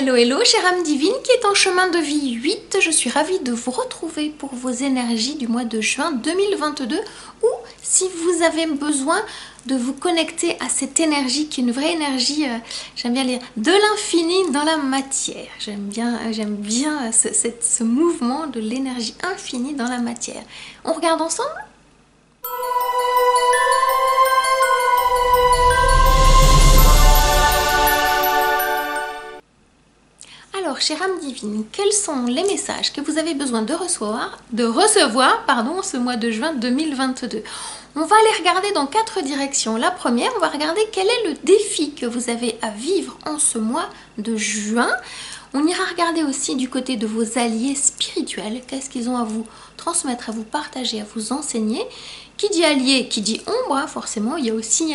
Hello, hello, chère âme divine qui est en chemin de vie 8. Je suis ravie de vous retrouver pour vos énergies du mois de juin 2022 ou si vous avez besoin de vous connecter à cette énergie qui est une vraie énergie, j'aime bien lire, de l'infini dans la matière. J'aime bien ce mouvement de l'énergie infinie dans la matière. On regarde ensemble ? Alors, chère âme divine, quels sont les messages que vous avez besoin de recevoir ce mois de juin 2022? On va les regarder dans 4 directions. La première, on va regarder quel est le défi que vous avez à vivre en ce mois de juin. On ira regarder aussi du côté de vos alliés spirituels, qu'est-ce qu'ils ont à vous transmettre, à vous partager, à vous enseigner. Qui dit allié, qui dit ombre, forcément, il y a aussi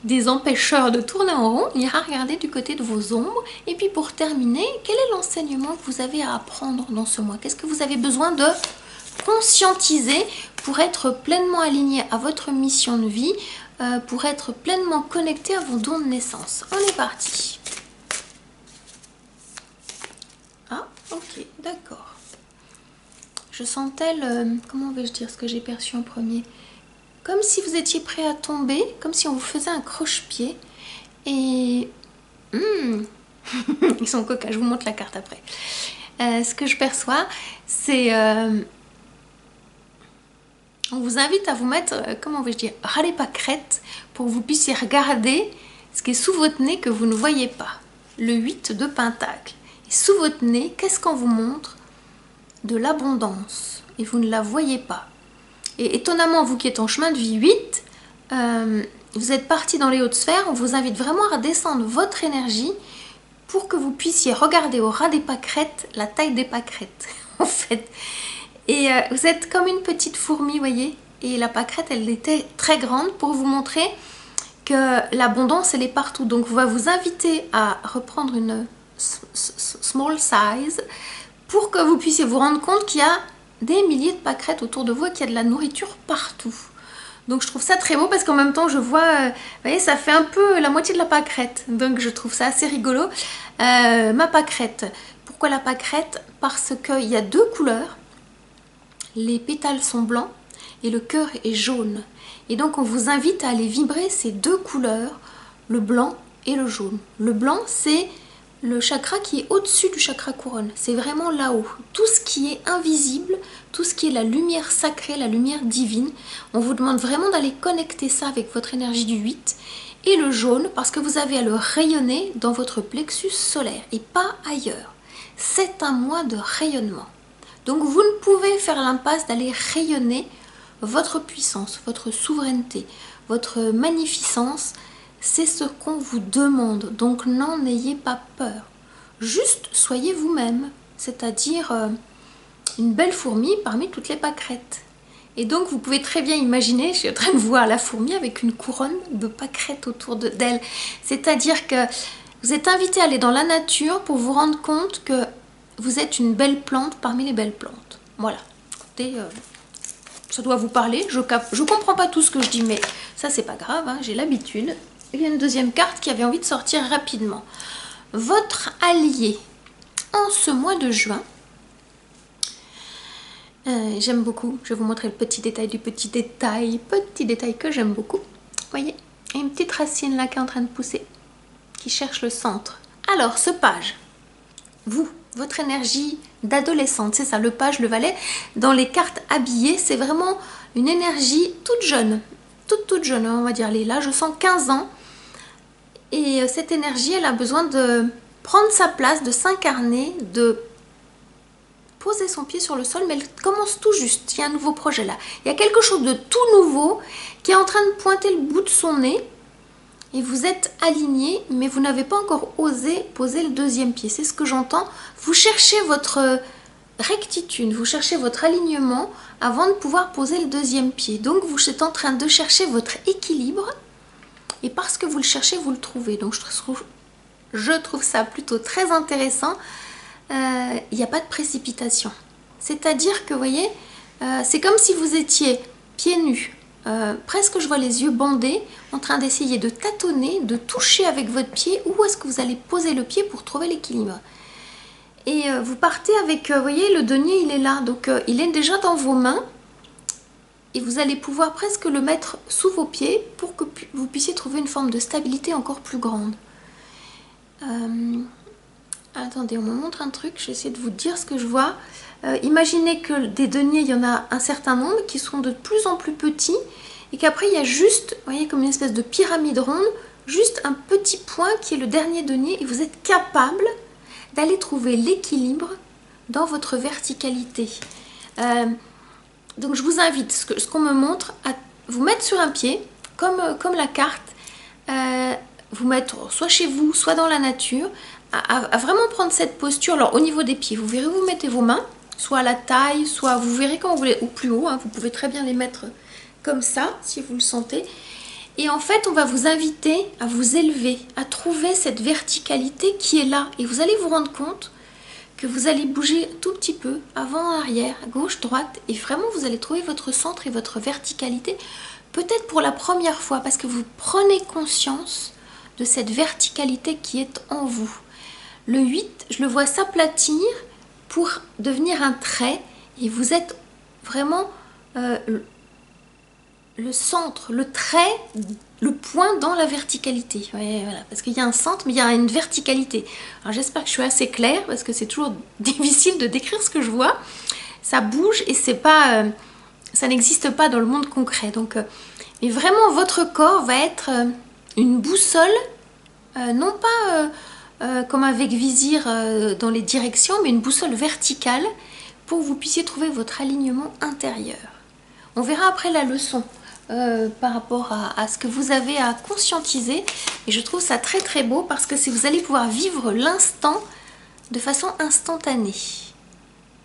des empêcheurs de tourner en rond. On ira regarder du côté de vos ombres. Et puis pour terminer, quel est l'enseignement que vous avez à apprendre dans ce mois? Qu'est-ce que vous avez besoin de conscientiser pour être pleinement aligné à votre mission de vie, pour être pleinement connecté à vos dons de naissance? On est parti. Ah, ok, d'accord. Je sens tel, comment vais-je dire ce que j'ai perçu en premier? Comme si vous étiez prêt à tomber, comme si on vous faisait un croche-pied. Et... ils sont coquins, je vous montre la carte après. Ce que je perçois, c'est... on vous invite à vous mettre, comment vais-je dire, ras les pâquerettes pour que vous puissiez regarder ce qui est sous votre nez que vous ne voyez pas. Le 8 de Pentacle. Et sous votre nez, qu'est-ce qu'on vous montre? De l'abondance. Et vous ne la voyez pas. Et étonnamment, vous qui êtes en chemin de vie 8, vous êtes parti dans les hautes sphères, on vous invite vraiment à descendre votre énergie pour que vous puissiez regarder au ras des pâquerettes la taille des pâquerettes, en fait. Et vous êtes comme une petite fourmi, vous voyez, et la pâquerette, elle était très grande pour vous montrer que l'abondance, elle est partout. Donc, on va vous inviter à reprendre une small size pour que vous puissiez vous rendre compte qu'il y a des milliers de pâquerettes autour de vous et qu'il y a de la nourriture partout. Donc je trouve ça très beau parce qu'en même temps je vois, vous voyez, ça fait un peu la moitié de la pâquerette. Donc je trouve ça assez rigolo. Ma pâquerette. Pourquoi la pâquerette? Parce qu'il y a 2 couleurs. Les pétales sont blancs et le cœur est jaune. Et donc on vous invite à aller vibrer ces 2 couleurs, le blanc et le jaune. Le blanc, c'est le chakra qui est au-dessus du chakra couronne, c'est vraiment là-haut. Tout ce qui est invisible, tout ce qui est la lumière sacrée, la lumière divine, on vous demande vraiment d'aller connecter ça avec votre énergie du 8. Et le jaune, parce que vous avez à le rayonner dans votre plexus solaire et pas ailleurs. C'est un mois de rayonnement. Donc vous ne pouvez faire l'impasse d'aller rayonner votre puissance, votre souveraineté, votre magnificence. C'est ce qu'on vous demande, donc n'en ayez pas peur. Juste soyez vous-même, c'est-à-dire une belle fourmi parmi toutes les pâquerettes. Et donc vous pouvez très bien imaginer, je suis en train de voir la fourmi avec une couronne de pâquerettes autour d'elle. C'est-à-dire que vous êtes invité à aller dans la nature pour vous rendre compte que vous êtes une belle plante parmi les belles plantes. Voilà, écoutez, ça doit vous parler, je comprends pas tout ce que je dis, mais ça c'est pas grave, hein, j'ai l'habitude. Il y a une deuxième carte qui avait envie de sortir rapidement. Votre allié en ce mois de juin, j'aime beaucoup, je vais vous montrer le petit détail du petit détail que j'aime beaucoup. Vous voyez, il y a une petite racine là qui est en train de pousser, qui cherche le centre. Alors ce page, vous, votre énergie d'adolescente, c'est ça, le page, le valet, dans les cartes habillées, c'est vraiment une énergie toute jeune, toute jeune, on va dire, là je sens 15 ans. Et cette énergie, elle a besoin de prendre sa place, de s'incarner, de poser son pied sur le sol, mais elle commence tout juste. Il y a un nouveau projet là. Il y a quelque chose de tout nouveau qui est en train de pointer le bout de son nez. Et vous êtes aligné, mais vous n'avez pas encore osé poser le 2e pied. C'est ce que j'entends. Vous cherchez votre rectitude, vous cherchez votre alignement avant de pouvoir poser le 2e pied. Donc vous êtes en train de chercher votre équilibre. Et parce que vous le cherchez, vous le trouvez. Donc je trouve ça plutôt très intéressant. Il n'y a pas de précipitation. C'est-à-dire que, vous voyez, c'est comme si vous étiez pieds nus presque je vois les yeux bandés, en train d'essayer de tâtonner, de toucher avec votre pied où est-ce que vous allez poser le pied pour trouver l'équilibre. Et vous partez avec, vous voyez, le denier il est là, donc il est déjà dans vos mains. Et vous allez pouvoir presque le mettre sous vos pieds pour que vous puissiez trouver une forme de stabilité encore plus grande. Attendez, on me montre un truc, je vais essayer de vous dire ce que je vois. Imaginez que des deniers, il y en a un certain nombre qui sont de plus en plus petits et qu'après il y a juste, vous voyez, comme une espèce de pyramide ronde, juste un petit point qui est le dernier denier et vous êtes capable d'aller trouver l'équilibre dans votre verticalité. Donc je vous invite, ce qu'on me montre, à vous mettre sur un pied, comme la carte, vous mettre soit chez vous, soit dans la nature, à vraiment prendre cette posture. Alors au niveau des pieds, vous verrez où vous mettez vos mains, soit à la taille, soit vous verrez quand vous voulez, ou plus haut, hein, vous pouvez très bien les mettre comme ça, si vous le sentez. Et en fait, on va vous inviter à vous élever, à trouver cette verticalité qui est là. Et vous allez vous rendre compte que vous allez bouger tout petit peu, avant, arrière, à gauche, droite, et vraiment vous allez trouver votre centre et votre verticalité, peut-être pour la première fois, parce que vous prenez conscience de cette verticalité qui est en vous. Le 8, je le vois s'aplatir pour devenir un trait, et vous êtes vraiment le centre, le trait, le point dans la verticalité. Ouais, voilà, parce qu'il y a un centre, mais il y a une verticalité. Alors j'espère que je suis assez claire, parce que c'est toujours difficile de décrire ce que je vois. Ça bouge et c'est pas, ça n'existe pas dans le monde concret. Donc, mais vraiment, votre corps va être une boussole, non pas comme avec visir dans les directions, mais une boussole verticale pour que vous puissiez trouver votre alignement intérieur. On verra après la leçon. Par rapport à ce que vous avez à conscientiser, et je trouve ça très très beau parce que vous allez pouvoir vivre l'instant de façon instantanée,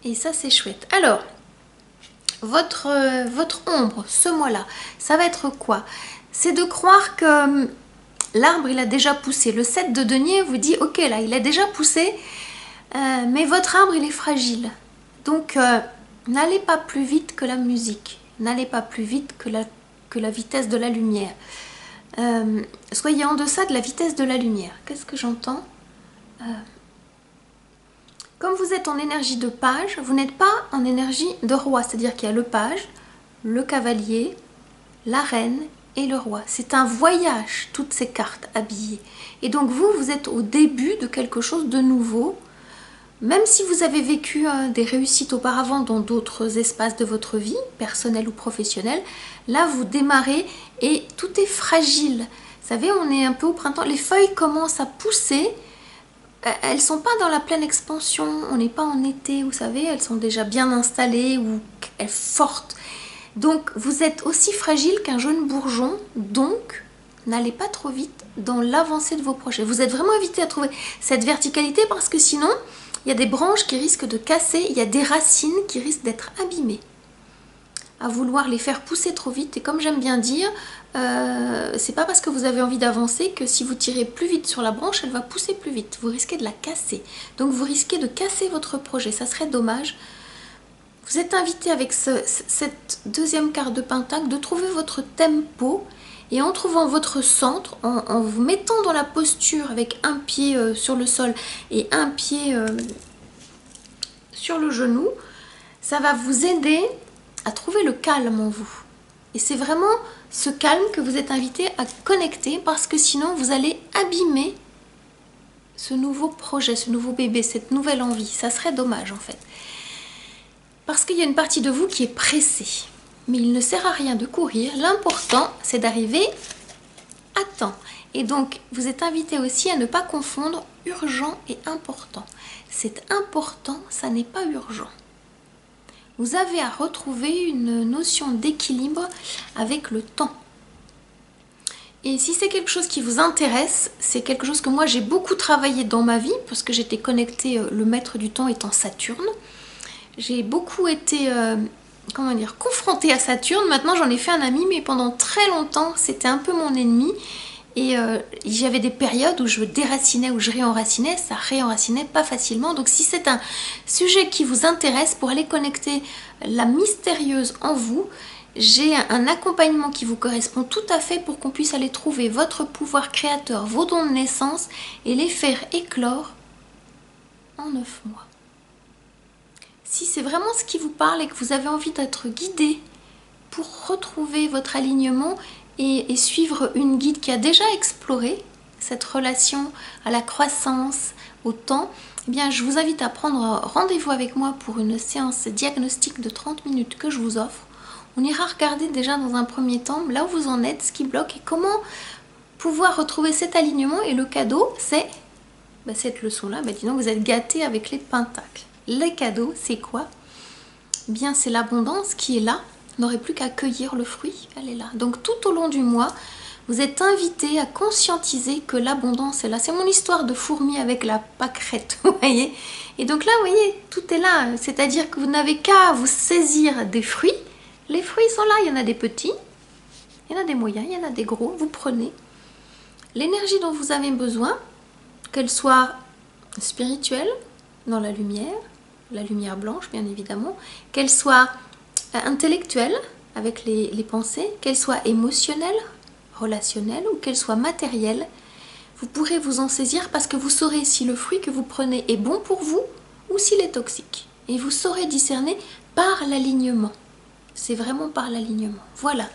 et ça c'est chouette. Alors votre ombre ce mois-là, ça va être quoi? C'est de croire que l'arbre il a déjà poussé. Le 7 de denier vous dit ok, là il a déjà poussé, mais votre arbre il est fragile, donc n'allez pas plus vite que la musique, n'allez pas plus vite que la vitesse de la lumière. Soyez en deçà de la vitesse de la lumière. Qu'est-ce que j'entends? Comme vous êtes en énergie de page, vous n'êtes pas en énergie de roi, c'est-à-dire qu'il y a le page, le cavalier, la reine et le roi. C'est un voyage, toutes ces cartes habillées. Et donc vous êtes au début de quelque chose de nouveau. Même si vous avez vécu des réussites auparavant dans d'autres espaces de votre vie, personnelle ou professionnelle, là vous démarrez et tout est fragile. Vous savez, on est un peu au printemps, les feuilles commencent à pousser, elles ne sont pas dans la pleine expansion, on n'est pas en été, vous savez, elles sont déjà bien installées ou elles fortes. Donc vous êtes aussi fragile qu'un jeune bourgeon, donc n'allez pas trop vite dans l'avancée de vos projets. Vous êtes vraiment invité à trouver cette verticalité parce que sinon, il y a des branches qui risquent de casser, il y a des racines qui risquent d'être abîmées. À vouloir les faire pousser trop vite, et comme j'aime bien dire, c'est pas parce que vous avez envie d'avancer que si vous tirez plus vite sur la branche, elle va pousser plus vite. Vous risquez de la casser. Donc vous risquez de casser votre projet, ça serait dommage. Vous êtes invité avec cette deuxième carte de pentacle de trouver votre tempo. Et en trouvant votre centre, en vous mettant dans la posture avec un pied sur le sol et un pied sur le genou, ça va vous aider à trouver le calme en vous. Et c'est vraiment ce calme que vous êtes invité à connecter, parce que sinon vous allez abîmer ce nouveau projet, ce nouveau bébé, cette nouvelle envie. Ça serait dommage en fait. Parce qu'il y a une partie de vous qui est pressée. Mais il ne sert à rien de courir, l'important c'est d'arriver à temps. Et donc vous êtes invité aussi à ne pas confondre urgent et important. C'est important, ça n'est pas urgent. Vous avez à retrouver une notion d'équilibre avec le temps. Et si c'est quelque chose qui vous intéresse, c'est quelque chose que moi j'ai beaucoup travaillé dans ma vie, parce que j'étais connectée, le maître du temps étant Saturne. J'ai beaucoup été... comment dire, confrontée à Saturne. Maintenant j'en ai fait un ami, mais pendant très longtemps c'était un peu mon ennemi, et j'avais des périodes où je déracinais, où je réenracinais, ça réenracinait pas facilement. Donc si c'est un sujet qui vous intéresse, pour aller connecter la mystérieuse en vous, j'ai un accompagnement qui vous correspond tout à fait pour qu'on puisse aller trouver votre pouvoir créateur, vos dons de naissance et les faire éclore en 9 mois. Si c'est vraiment ce qui vous parle et que vous avez envie d'être guidé pour retrouver votre alignement et suivre une guide qui a déjà exploré cette relation à la croissance, au temps, eh bien, je vous invite à prendre rendez-vous avec moi pour une séance diagnostique de 30 minutes que je vous offre. On ira regarder déjà dans un premier temps là où vous en êtes, ce qui bloque et comment pouvoir retrouver cet alignement. Et le cadeau, c'est cette leçon-là. Dis donc, vous êtes gâtés avec les pentacles. Les cadeaux, c'est quoi? Eh bien, c'est l'abondance qui est là. On n'aurait plus qu'à cueillir le fruit, elle est là. Donc tout au long du mois, vous êtes invité à conscientiser que l'abondance est là. C'est mon histoire de fourmi avec la pâquerette, vous voyez. Et donc là, vous voyez, tout est là. C'est-à-dire que vous n'avez qu'à vous saisir des fruits. Les fruits sont là, il y en a des petits, il y en a des moyens, il y en a des gros. Vous prenez l'énergie dont vous avez besoin, qu'elle soit spirituelle, dans la lumière blanche bien évidemment, qu'elle soit intellectuelle avec les pensées, qu'elle soit émotionnelle, relationnelle ou qu'elle soit matérielle. Vous pourrez vous en saisir parce que vous saurez si le fruit que vous prenez est bon pour vous ou s'il est toxique. Et vous saurez discerner par l'alignement. C'est vraiment par l'alignement. Voilà.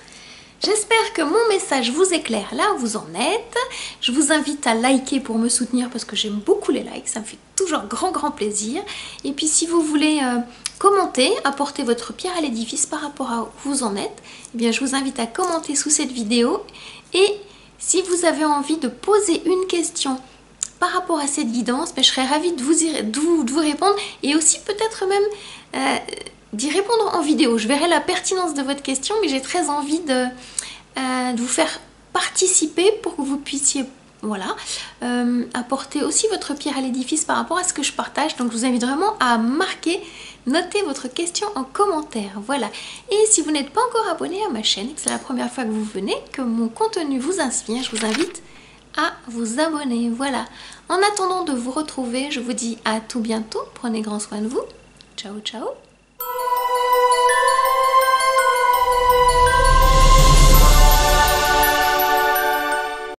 J'espère que mon message vous éclaire là où vous en êtes. Je vous invite à liker pour me soutenir parce que j'aime beaucoup les likes. Ça me fait toujours grand plaisir. Et puis si vous voulez commenter, apporter votre pierre à l'édifice par rapport à où vous en êtes, eh bien je vous invite à commenter sous cette vidéo. Et si vous avez envie de poser une question par rapport à cette guidance, je serais ravie de vous répondre. Et aussi peut-être même d'y répondre en vidéo. Je verrai la pertinence de votre question, mais j'ai très envie de vous faire participer pour que vous puissiez apporter aussi votre pierre à l'édifice par rapport à ce que je partage. Donc je vous invite vraiment à marquer, noter votre question en commentaire. Voilà. Et si vous n'êtes pas encore abonné à ma chaîne, que c'est la première fois que vous venez, que mon contenu vous inspire, je vous invite à vous abonner. Voilà. En attendant de vous retrouver, je vous dis à tout bientôt. Prenez grand soin de vous. Ciao, ciao.